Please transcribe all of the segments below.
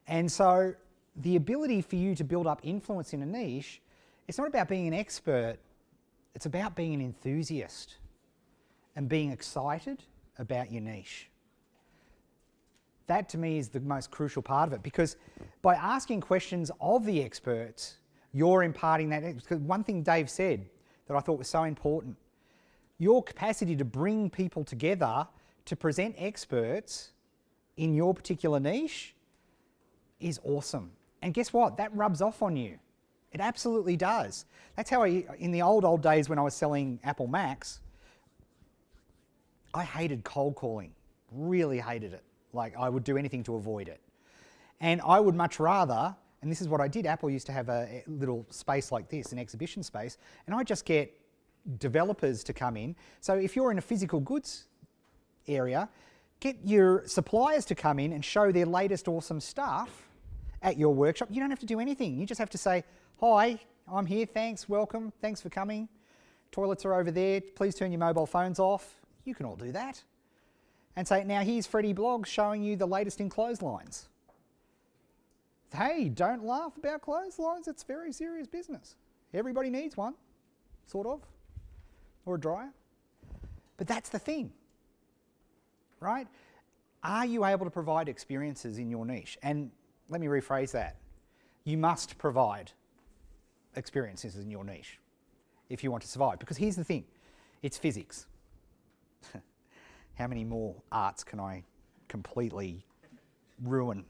And so the ability for you to build up influence in a niche, it's not about being an expert, it's about being an enthusiast and being excited about your niche. That to me is the most crucial part of it, because by asking questions of the experts, you're imparting that. Because one thing Dave said that I thought was so important, your capacity to bring people together to present experts in your particular niche is awesome. And guess what? That rubs off on you. It absolutely does. That's how in the old days when I was selling Apple Macs, I hated cold calling, really hated it. Like, I would do anything to avoid it. And I would much rather, and this is what I did, Apple used to have a little space like this, an exhibition space, and I just get developers to come in. So if you're in a physical goods area, get your suppliers to come in and show their latest awesome stuff at your workshop. You don't have to do anything. You just have to say, hi, I'm here, thanks, welcome, thanks for coming. Toilets are over there, please turn your mobile phones off. You can all do that. And say, now here's Freddie Bloggs showing you the latest in clotheslines. Hey, don't laugh about clotheslines, it's very serious business. Everybody needs one, sort of, or a dryer. But that's the thing, right? Are you able to provide experiences in your niche? And let me rephrase that. You must provide experiences in your niche if you want to survive. Because here's the thing, it's physics. How many more arts can I completely ruin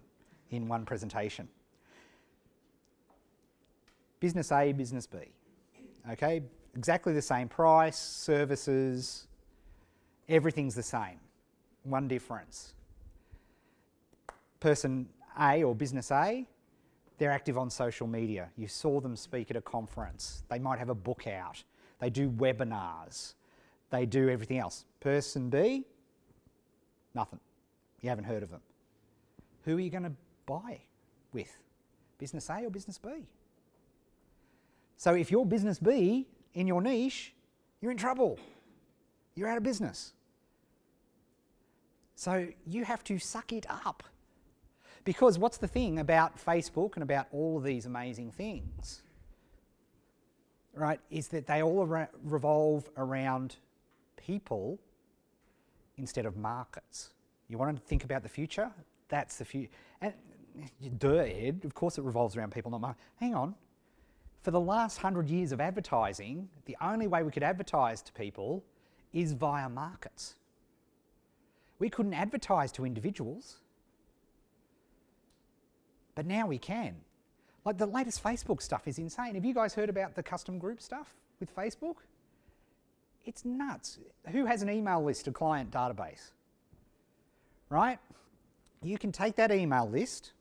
in one presentation? Business A, business B. Okay, exactly the same price, services, everything's the same. One difference. Person A or business A, they're active on social media. You saw them speak at a conference. They might have a book out. They do webinars. They do everything else. Person B, nothing. You haven't heard of them. Who are you going to buy with? Business A or business B? So if you're business B in your niche, you're in trouble. You're out of business. So you have to suck it up. Because what's the thing about Facebook and about all of these amazing things, right, is that they all revolve around people instead of markets. You want to think about the future? That's the future. And duh, Ed, of course it revolves around people, not markets. Hang on. For the last 100 years of advertising, the only way we could advertise to people is via markets. We couldn't advertise to individuals. But now we can. Like, the latest Facebook stuff is insane. Have you guys heard about the custom group stuff with Facebook? It's nuts. Who has an email list, a client database? Right? You can take that email list,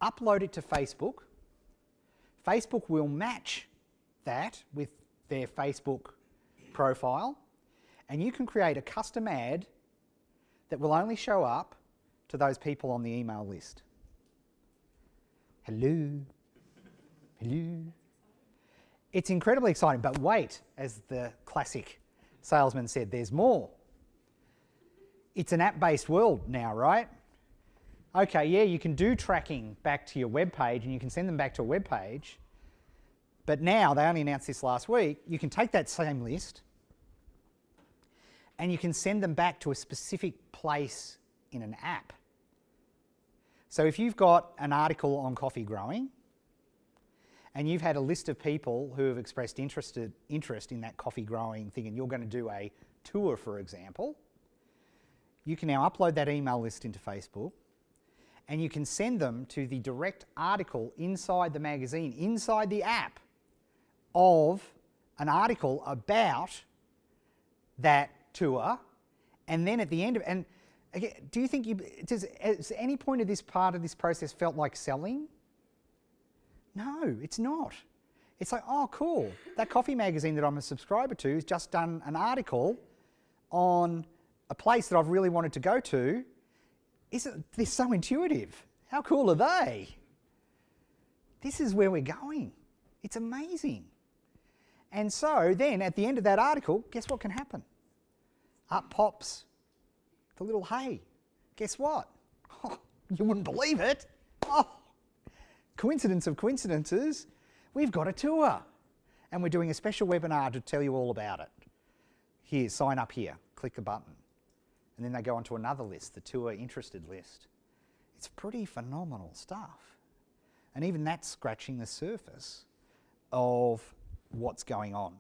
upload it to Facebook. Facebook will match that with their Facebook profile, and you can create a custom ad that will only show up to those people on the email list. Hello, hello. It's incredibly exciting, but wait, as the classic salesman said, there's more. It's an app-based world now, right? Okay, yeah, you can do tracking back to your web page and you can send them back to a web page, but now, they only announced this last week, you can take that same list and you can send them back to a specific place in an app. So if you've got an article on coffee growing and you've had a list of people who have expressed interest in that coffee growing thing and you're going to do a tour, for example, you can now upload that email list into Facebook and you can send them to the direct article inside the magazine, inside the app, of an article about that tour, and then at the end of it, and again, do you think has any point of this part of this process felt like selling? No, it's not. It's like, oh cool, that coffee magazine that I'm a subscriber to has just done an article on a place that I've really wanted to go to. They're so intuitive. How cool are they? This is where we're going. It's amazing. And so then at the end of that article, guess what can happen? Up pops the little hey. Guess what? Oh, you wouldn't believe it. Coincidence of coincidences, we've got a tour. And we're doing a special webinar to tell you all about it. Here, sign up here, click the button. And then they go onto another list, the tour interested list. It's pretty phenomenal stuff. And even that's scratching the surface of what's going on.